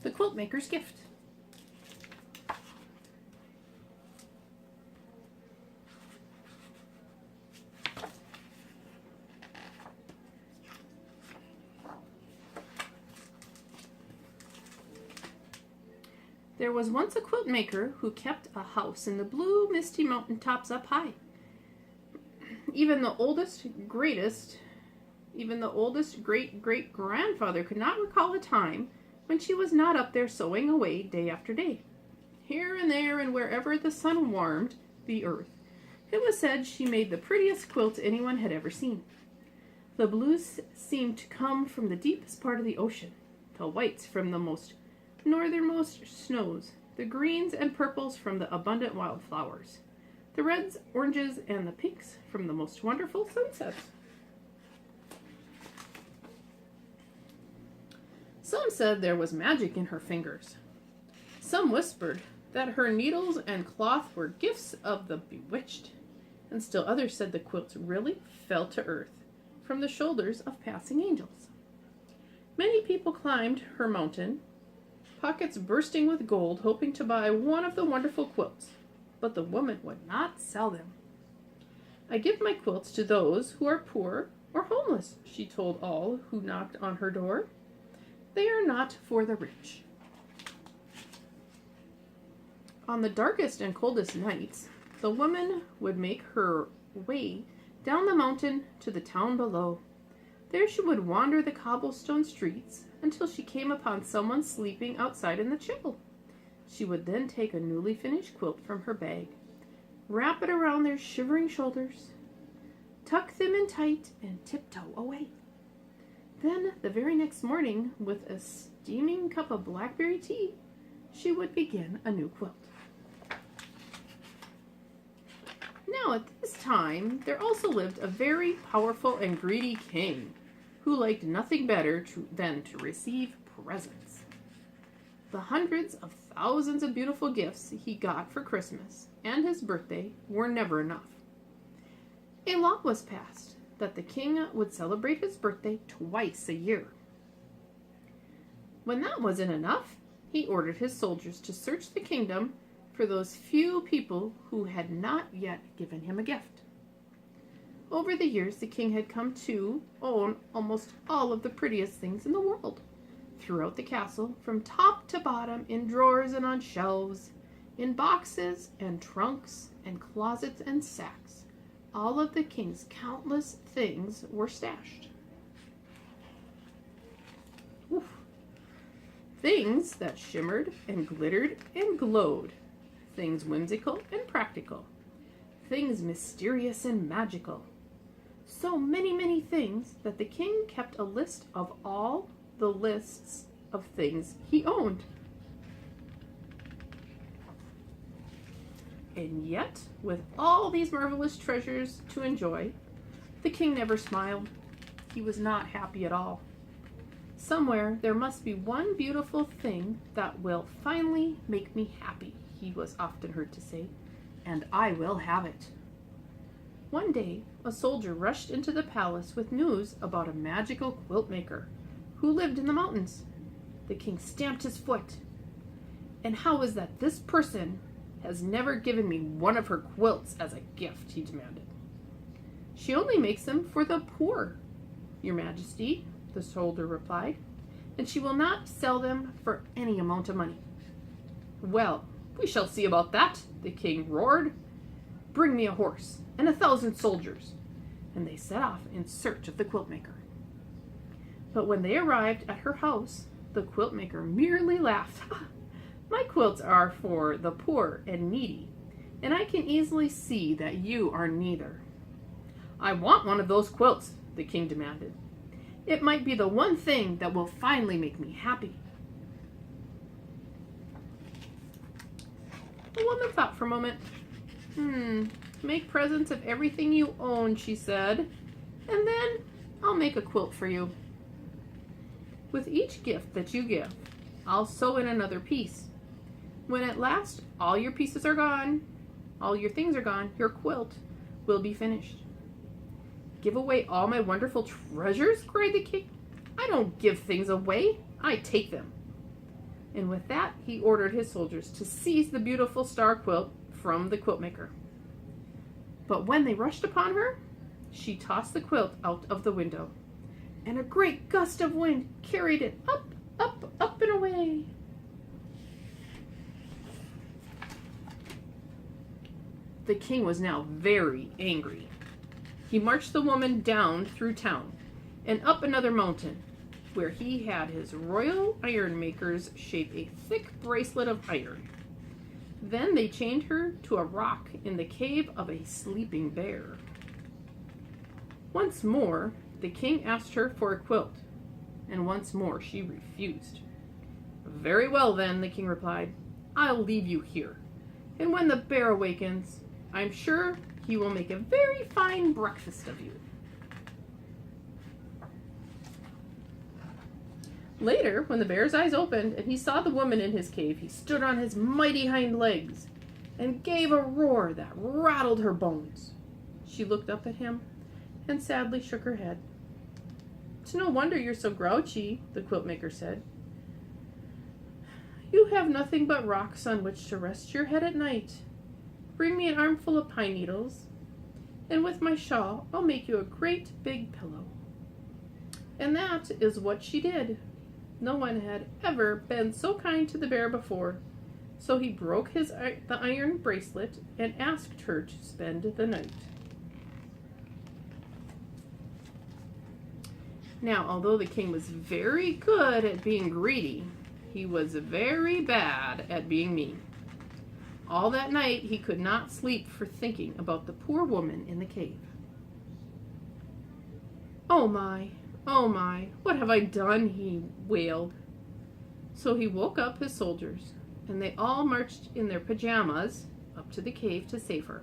The Quilt Maker's Gift. There was once a quilt maker who kept a house in the blue, misty mountain tops up high. Even the oldest great-great-grandfather could not recall a time when she was not up there sewing away day after day. Here and there and wherever the sun warmed the earth, it was said she made the prettiest quilts anyone had ever seen. The blues seemed to come from the deepest part of the ocean, the whites from the most northernmost snows, the greens and purples from the abundant wildflowers, the reds, oranges, and the pinks from the most wonderful sunsets. Some said there was magic in her fingers. Some whispered that her needles and cloth were gifts of the bewitched, and still others said the quilts really fell to earth from the shoulders of passing angels. Many people climbed her mountain, pockets bursting with gold, hoping to buy one of the wonderful quilts, but the woman would not sell them. "I give my quilts to those who are poor or homeless," she told all who knocked on her door. "They are not for the rich." On the darkest and coldest nights, the woman would make her way down the mountain to the town below. There she would wander the cobblestone streets until she came upon someone sleeping outside in the chill. She would then take a newly finished quilt from her bag, wrap it around their shivering shoulders, tuck them in tight, and tiptoe away. Then, the very next morning, with a steaming cup of blackberry tea, she would begin a new quilt. Now, at this time, there also lived a very powerful and greedy king who liked nothing better than to receive presents. The hundreds of thousands of beautiful gifts he got for Christmas and his birthday were never enough. A law was passed that the king would celebrate his birthday twice a year. When that wasn't enough, he ordered his soldiers to search the kingdom for those few people who had not yet given him a gift. Over the years, the king had come to own almost all of the prettiest things in the world. Throughout the castle, from top to bottom, in drawers and on shelves, in boxes and trunks and closets and sacks, all of the king's countless things were stashed. Oof. Things that shimmered and glittered and glowed. Things whimsical and practical. Things mysterious and magical. So many, many things that the king kept a list of all the lists of things he owned. And yet, with all these marvelous treasures to enjoy, the king never smiled. He was not happy at all. "Somewhere there must be one beautiful thing that will finally make me happy," he was often heard to say, "and I will have it." One day, a soldier rushed into the palace with news about a magical quilt maker who lived in the mountains. The king stamped his foot. "And how is that this person has never given me one of her quilts as a gift?" he demanded. "She only makes them for the poor, Your Majesty," the soldier replied, "and she will not sell them for any amount of money." "Well, we shall see about that," the king roared. "Bring me a horse and 1,000 soldiers." And they set off in search of the quilt maker. But when they arrived at her house, the quilt maker merely laughed. "My quilts are for the poor and needy, and I can easily see that you are neither." "I want one of those quilts," the king demanded. "It might be the one thing that will finally make me happy." The woman thought for a moment. "Make presents of everything you own," she said, "and then I'll make a quilt for you. With each gift that you give, I'll sew in another piece. When at last all your pieces are gone, all your things are gone, your quilt will be finished." "Give away all my wonderful treasures?" cried the king. "I don't give things away, I take them." And with that, he ordered his soldiers to seize the beautiful star quilt from the quilt maker. But when they rushed upon her, she tossed the quilt out of the window, and a great gust of wind carried it up, up, up and away. The king was now very angry. He marched the woman down through town and up another mountain, where he had his royal iron makers shape a thick bracelet of iron. Then they chained her to a rock in the cave of a sleeping bear. Once more, the king asked her for a quilt, and once more she refused. "Very well, then," the king replied. "I'll leave you here, and when the bear awakens, I'm sure he will make a very fine breakfast of you." Later, when the bear's eyes opened and he saw the woman in his cave, he stood on his mighty hind legs and gave a roar that rattled her bones. She looked up at him and sadly shook her head. "It's no wonder you're so grouchy," the quilt maker said. "You have nothing but rocks on which to rest your head at night. Bring me an armful of pine needles, and with my shawl I'll make you a great big pillow." And that is what she did. No one had ever been so kind to the bear before, so he broke the iron bracelet and asked her to spend the night. Now, although the king was very good at being greedy, he was very bad at being mean. All that night he could not sleep for thinking about the poor woman in the cave. "Oh my, what have I done?" he wailed. So he woke up his soldiers, and they all marched in their pajamas up to the cave to save her.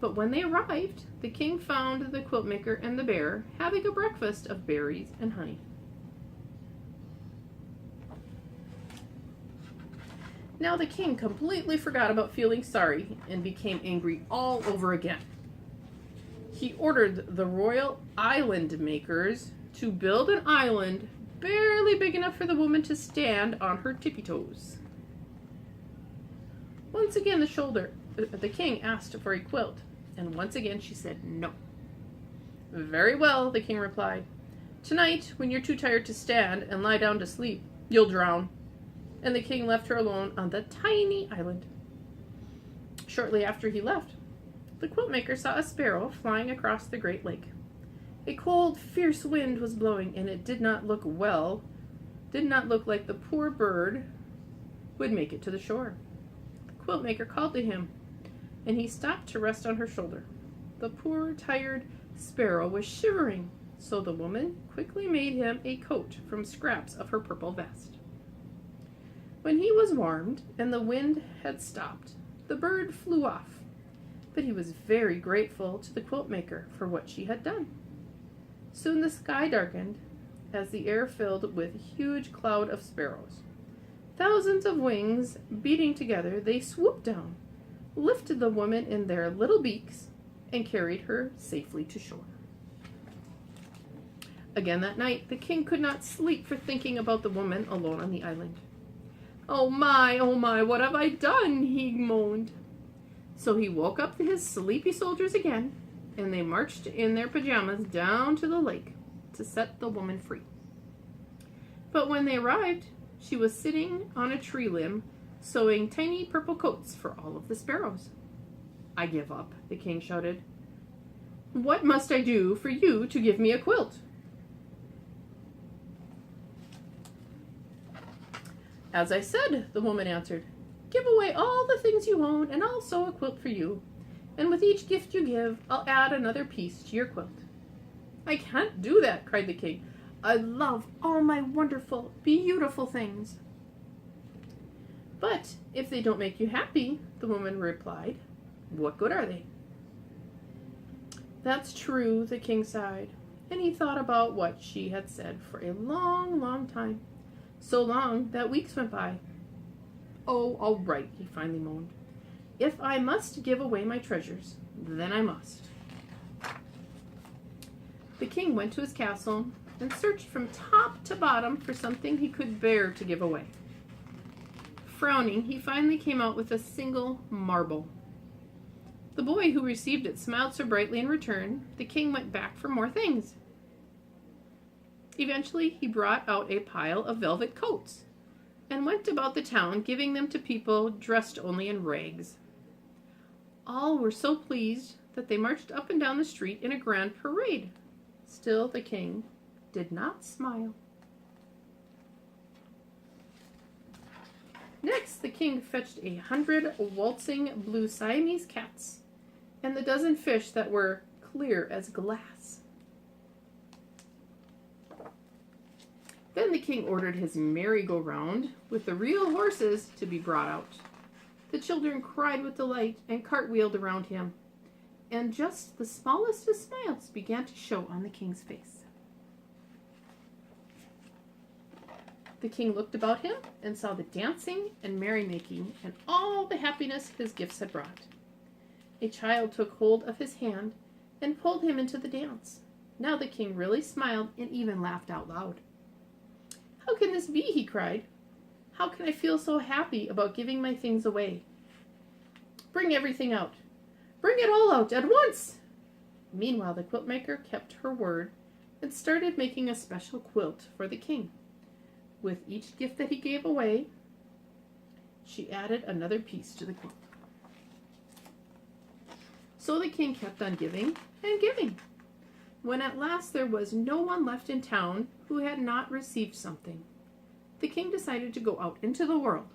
But when they arrived, the king found the quilt maker and the bear having a breakfast of berries and honey. Now the king completely forgot about feeling sorry and became angry all over again. He ordered the royal island makers to build an island barely big enough for the woman to stand on her tippy toes. Once again the king asked for a quilt, and once again she said no. "Very well," the king replied. "Tonight, when you're too tired to stand and lie down to sleep, you'll drown." And the king left her alone on the tiny island. Shortly after he left, the quilt maker saw a sparrow flying across the great lake. A cold, fierce wind was blowing, and it did not look like the poor bird would make it to the shore. The quilt maker called to him, and he stopped to rest on her shoulder. The poor, tired sparrow was shivering, so the woman quickly made him a coat from scraps of her purple vest. When he was warmed and the wind had stopped, the bird flew off, but he was very grateful to the quilt maker for what she had done. Soon the sky darkened as the air filled with a huge cloud of sparrows. Thousands of wings beating together, they swooped down, lifted the woman in their little beaks, and carried her safely to shore. Again that night, the king could not sleep for thinking about the woman alone on the island. Oh my, what have I done?" he moaned. So he woke up his sleepy soldiers again, and they marched in their pajamas down to the lake to set the woman free. But when they arrived, she was sitting on a tree limb, sewing tiny purple coats for all of the sparrows. "I give up," the king shouted. "What must I do for you to give me a quilt?" "As I said," the woman answered, "give away all the things you own, and I'll sew a quilt for you. And with each gift you give, I'll add another piece to your quilt." "I can't do that," cried the king. "I love all my wonderful, beautiful things." "But if they don't make you happy," the woman replied, "what good are they?" "That's true," the king sighed, and he thought about what she had said for a long, long time. So long that weeks went by. "Oh, all right," he finally moaned. "If I must give away my treasures, then I must." The king went to his castle and searched from top to bottom for something he could bear to give away. Frowning, he finally came out with a single marble. The boy who received it smiled so brightly in return, the king went back for more things. Eventually, he brought out a pile of velvet coats and went about the town giving them to people dressed only in rags. All were so pleased that they marched up and down the street in a grand parade. Still, the king did not smile. Next, the king fetched 100 waltzing blue Siamese cats and the dozen fish that were clear as glass. Then the king ordered his merry-go-round with the real horses to be brought out. The children cried with delight and cartwheeled around him, and just the smallest of smiles began to show on the king's face. The king looked about him and saw the dancing and merrymaking and all the happiness his gifts had brought. A child took hold of his hand and pulled him into the dance. Now the king really smiled and even laughed out loud. "How can this be?" he cried. "How can I feel so happy about giving my things away? Bring everything out. Bring it all out at once!" Meanwhile, the quilt maker kept her word and started making a special quilt for the king. With each gift that he gave away, she added another piece to the quilt. So the king kept on giving and giving. When at last there was no one left in town who had not received something, the king decided to go out into the world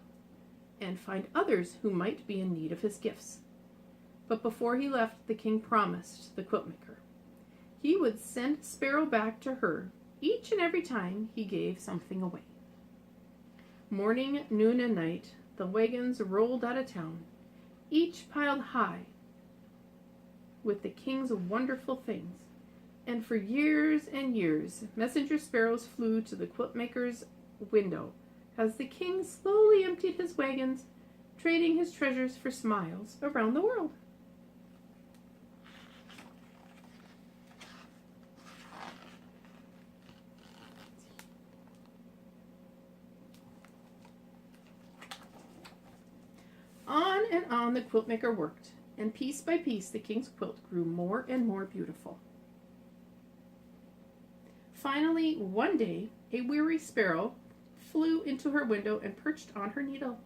and find others who might be in need of his gifts. But before he left, the king promised the quilt maker he would send a sparrow back to her each and every time he gave something away. Morning, noon, and night, the wagons rolled out of town, each piled high with the king's wonderful things. And for years and years, messenger sparrows flew to the quilt maker's window as the king slowly emptied his wagons, trading his treasures for smiles around the world. On and on the quilt maker worked, and piece by piece the king's quilt grew more and more beautiful. Finally, one day, a weary sparrow flew into her window and perched on her needle.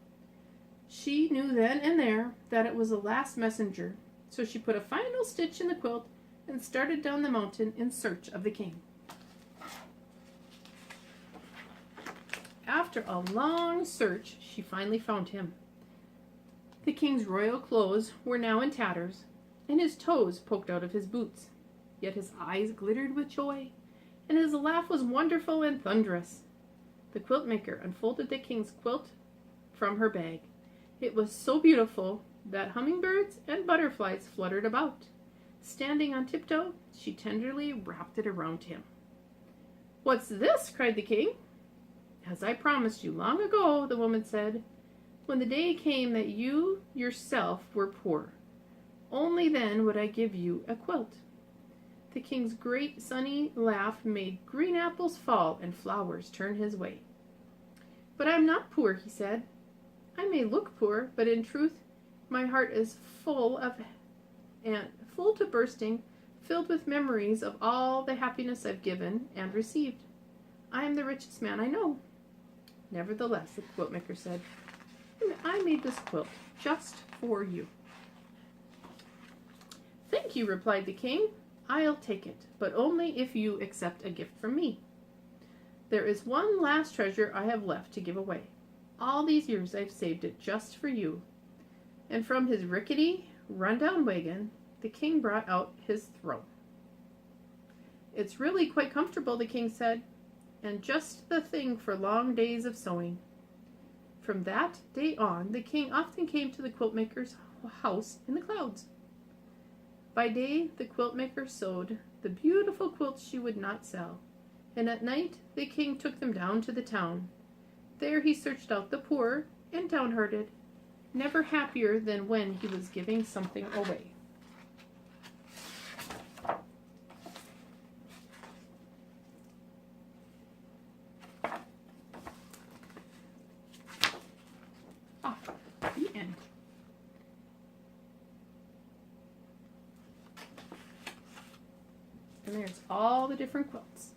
She knew then and there that it was the last messenger, so she put a final stitch in the quilt and started down the mountain in search of the king. After a long search, she finally found him. The king's royal clothes were now in tatters, and his toes poked out of his boots. Yet his eyes glittered with joy, and his laugh was wonderful and thunderous. The quilt maker unfolded the king's quilt from her bag. It was so beautiful that hummingbirds and butterflies fluttered about. Standing on tiptoe, she tenderly wrapped it around him. "What's this?" cried the king. "As I promised you long ago," the woman said, "when the day came that you yourself were poor. Only then would I give you a quilt." The king's great sunny laugh made green apples fall and flowers turn his way. "But I'm not poor," he said. "I may look poor, but in truth my heart is full to bursting, filled with memories of all the happiness I've given and received. I am the richest man I know." "Nevertheless," the quilt maker said, "I made this quilt just for you." "Thank you," replied the king. "I'll take it, but only if you accept a gift from me. There is one last treasure I have left to give away. All these years I've saved it just for you." And from his rickety, run-down wagon, the king brought out his throne. "It's really quite comfortable," the king said, "and just the thing for long days of sewing." From that day on, the king often came to the quilt maker's house in the clouds. By day, the quilt maker sewed the beautiful quilts she would not sell, and at night the king took them down to the town. There he searched out the poor and downhearted, never happier than when he was giving something away. and there's all the different quilts.